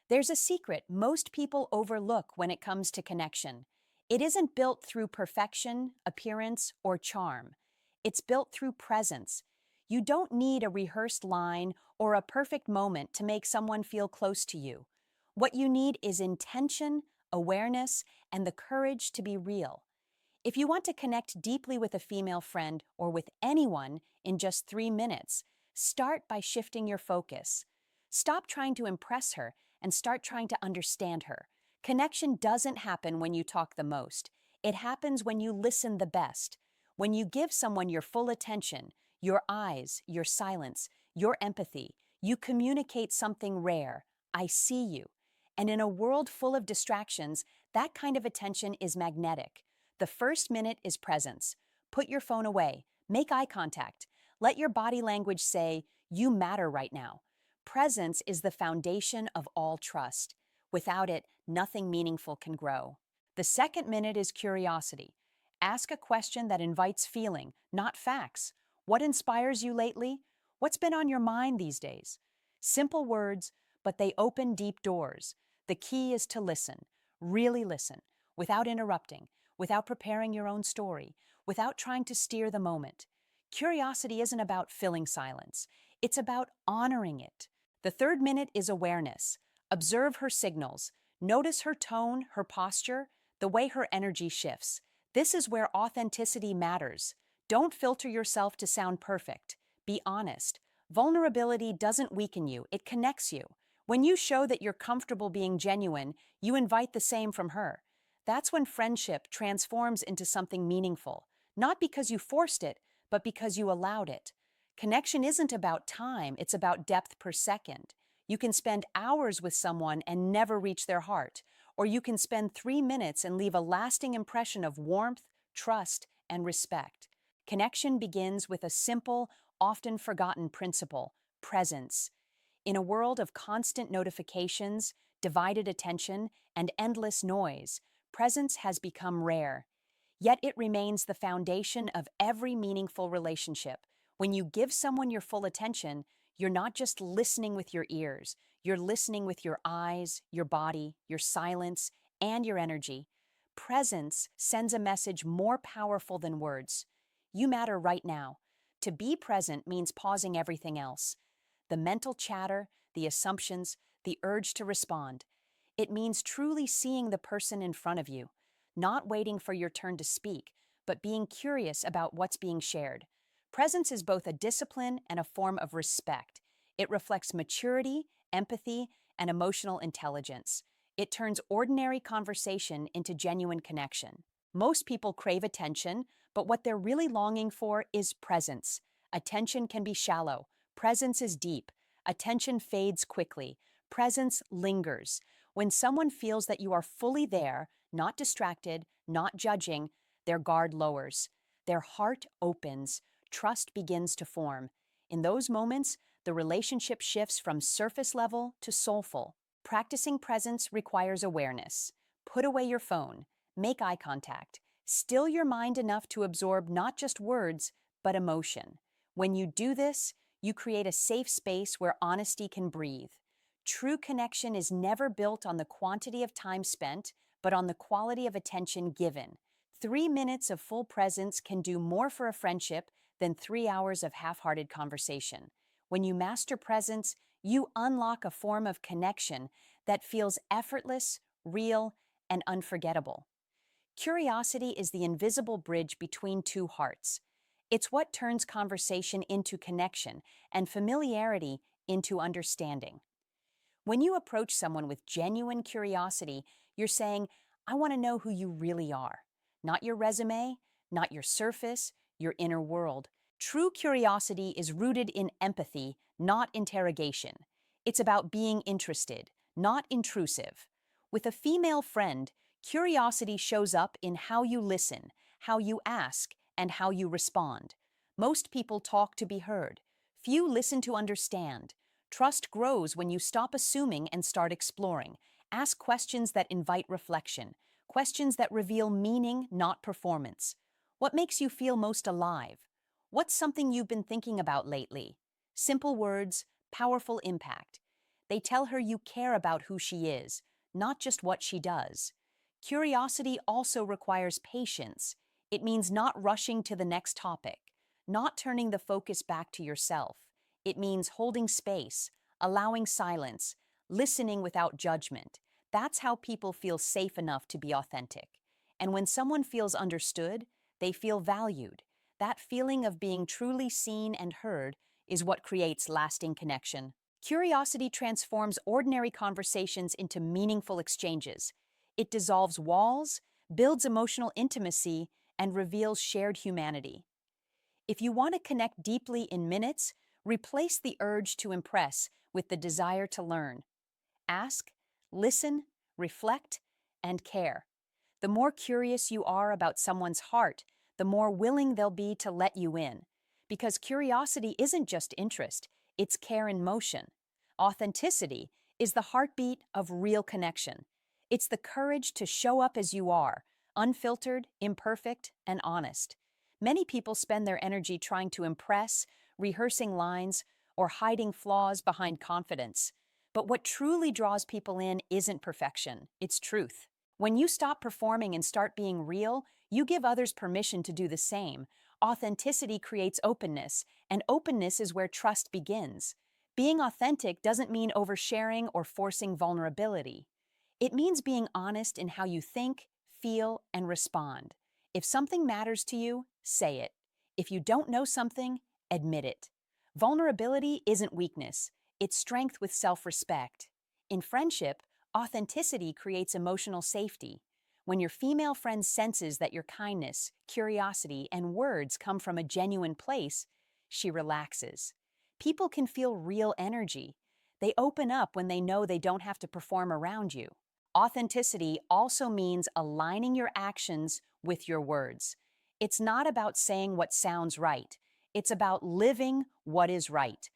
There's a secret most people overlook when it comes to connection. It isn't built through perfection, appearance, or charm. It's built through presence. You don't need a rehearsed line or a perfect moment to make someone feel close to you. What you need is intention, awareness, and the courage to be real. If you want to connect deeply with a female friend or with anyone in just 3 minutes, start by shifting your focus. Stop trying to impress her and start trying to understand her. Connection doesn't happen when you talk the most. It happens when you listen the best. When you give someone your full attention, your eyes, your silence, your empathy, you communicate something rare. I see you. And in a world full of distractions, that kind of attention is magnetic. The first minute is presence. Put your phone away. Make eye contact. Let your body language say, "You matter right now." Presence is the foundation of all trust. Without it, nothing meaningful can grow. The second minute is curiosity. Ask a question that invites feeling, not facts. What inspires you lately? What's been on your mind these days? Simple words, but they open deep doors. The key is to listen, really listen, without interrupting, without preparing your own story, without trying to steer the moment. Curiosity isn't about filling silence. It's about honoring it. The third minute is awareness. Observe her signals. Notice her tone, her posture, the way her energy shifts. This is where authenticity matters. Don't filter yourself to sound perfect. Be honest. Vulnerability doesn't weaken you, it connects you. When you show that you're comfortable being genuine, you invite the same from her. That's when friendship transforms into something meaningful, not because you forced it, but because you allowed it. Connection isn't about time, it's about depth per second. You can spend hours with someone and never reach their heart, or you can spend 3 minutes and leave a lasting impression of warmth, trust, and respect. Connection begins with a simple, often forgotten principle: presence. In a world of constant notifications, divided attention, and endless noise, presence has become rare. Yet it remains the foundation of every meaningful relationship. When you give someone your full attention, you're not just listening with your ears, you're listening with your eyes, your body, your silence, and your energy. Presence sends a message more powerful than words. You matter right now. To be present means pausing everything else. The mental chatter, the assumptions, the urge to respond. It means truly seeing the person in front of you, not waiting for your turn to speak, but being curious about what's being shared. Presence is both a discipline and a form of respect. It reflects maturity, empathy, and emotional intelligence. It turns ordinary conversation into genuine connection. Most people crave attention, but what they're really longing for is presence. Attention can be shallow. Presence is deep. Attention fades quickly. Presence lingers. When someone feels that you are fully there, not distracted, not judging, their guard lowers. Their heart opens. Trust begins to form. In those moments, the relationship shifts from surface level to soulful. Practicing presence requires awareness. Put away your phone. Make eye contact. Still your mind enough to absorb not just words, but emotion. When you do this, you create a safe space where honesty can breathe. True connection is never built on the quantity of time spent, but on the quality of attention given. 3 minutes of full presence can do more for a friendship than 3 hours of half-hearted conversation. When you master presence, you unlock a form of connection that feels effortless, real, and unforgettable. Curiosity is the invisible bridge between two hearts. It's what turns conversation into connection and familiarity into understanding. When you approach someone with genuine curiosity, you're saying, "I want to know who you really are." Not your resume, not your surface, your inner world. True curiosity is rooted in empathy, not interrogation. It's about being interested, not intrusive. With a female friend, curiosity shows up in how you listen, how you ask, and how you respond. Most people talk to be heard. Few listen to understand. Trust grows when you stop assuming and start exploring. Ask questions that invite reflection, questions that reveal meaning, not performance. What makes you feel most alive? What's something you've been thinking about lately? Simple words, powerful impact. They tell her you care about who she is, not just what she does. Curiosity also requires patience. It means not rushing to the next topic, not turning the focus back to yourself. It means holding space, allowing silence, listening without judgment. That's how people feel safe enough to be authentic. And when someone feels understood, they feel valued. That feeling of being truly seen and heard is what creates lasting connection. Curiosity transforms ordinary conversations into meaningful exchanges. It dissolves walls, builds emotional intimacy, and reveals shared humanity. If you want to connect deeply in minutes, replace the urge to impress with the desire to learn. Ask, listen, reflect, and care. The more curious you are about someone's heart, the more willing they'll be to let you in. Because curiosity isn't just interest, it's care in motion. Authenticity is the heartbeat of real connection. It's the courage to show up as you are, unfiltered, imperfect, and honest. Many people spend their energy trying to impress, rehearsing lines, or hiding flaws behind confidence. But what truly draws people in isn't perfection, it's truth. When you stop performing and start being real, you give others permission to do the same. Authenticity creates openness, and openness is where trust begins. Being authentic doesn't mean oversharing or forcing vulnerability. It means being honest in how you think, feel, and respond. If something matters to you, say it. If you don't know something, admit it. Vulnerability isn't weakness, it's strength with self-respect. In friendship, authenticity creates emotional safety. When your female friend senses that your kindness, curiosity, and words come from a genuine place, she relaxes. People can feel real energy. They open up when they know they don't have to perform around you. Authenticity also means aligning your actions with your words. It's not about saying what sounds right. It's about living what is right.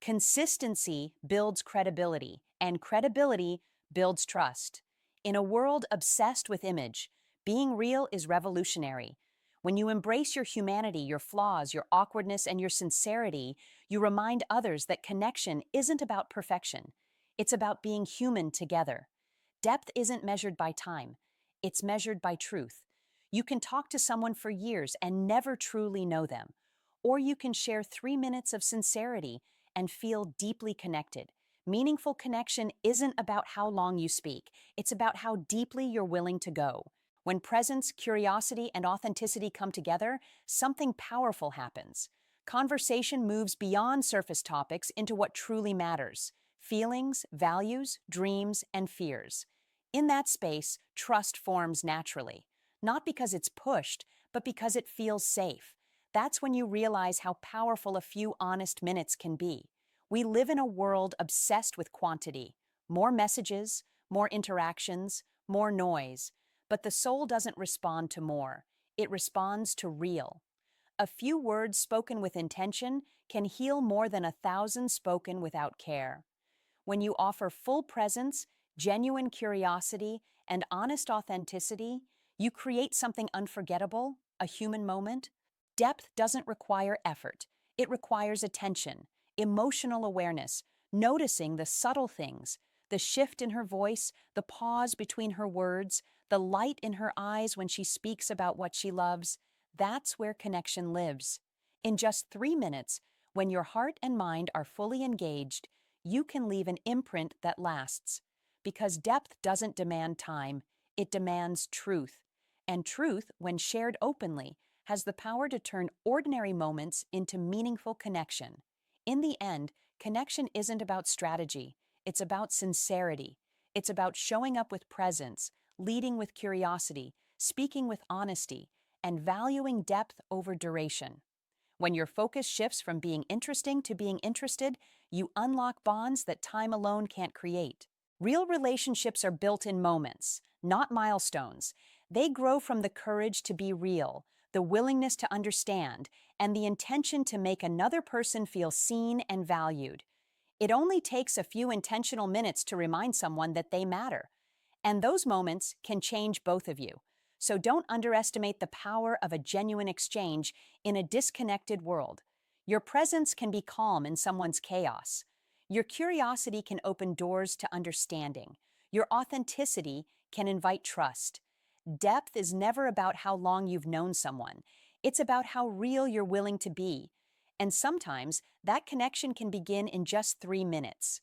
Consistency builds credibility, and credibility builds trust. In a world obsessed with image, being real is revolutionary. When you embrace your humanity, your flaws, your awkwardness, and your sincerity, you remind others that connection isn't about perfection. It's about being human together. Depth isn't measured by time, it's measured by truth. You can talk to someone for years and never truly know them. Or you can share 3 minutes of sincerity and feel deeply connected. Meaningful connection isn't about how long you speak, it's about how deeply you're willing to go. When presence, curiosity, and authenticity come together, something powerful happens. Conversation moves beyond surface topics into what truly matters: feelings, values, dreams, and fears. In that space, trust forms naturally, not because it's pushed, but because it feels safe. That's when you realize how powerful a few honest minutes can be. We live in a world obsessed with quantity: more messages, more interactions, more noise. But the soul doesn't respond to more. It responds to real. A few words spoken with intention can heal more than 1,000 spoken without care. When you offer full presence, genuine curiosity, and honest authenticity, you create something unforgettable, a human moment. Depth doesn't require effort. It requires attention, emotional awareness, noticing the subtle things: the shift in her voice, the pause between her words, the light in her eyes when she speaks about what she loves. That's where connection lives. In just 3 minutes, when your heart and mind are fully engaged, you can leave an imprint that lasts. Because depth doesn't demand time, it demands truth. And truth, when shared openly, has the power to turn ordinary moments into meaningful connection. In the end, connection isn't about strategy, it's about sincerity. It's about showing up with presence, leading with curiosity, speaking with honesty, and valuing depth over duration. When your focus shifts from being interesting to being interested, you unlock bonds that time alone can't create. Real relationships are built in moments, not milestones. They grow from the courage to be real, the willingness to understand, and the intention to make another person feel seen and valued. It only takes a few intentional minutes to remind someone that they matter. And those moments can change both of you. So don't underestimate the power of a genuine exchange in a disconnected world. Your presence can be calm in someone's chaos. Your curiosity can open doors to understanding. Your authenticity can invite trust. Depth is never about how long you've known someone. It's about how real you're willing to be. And sometimes that connection can begin in just 3 minutes.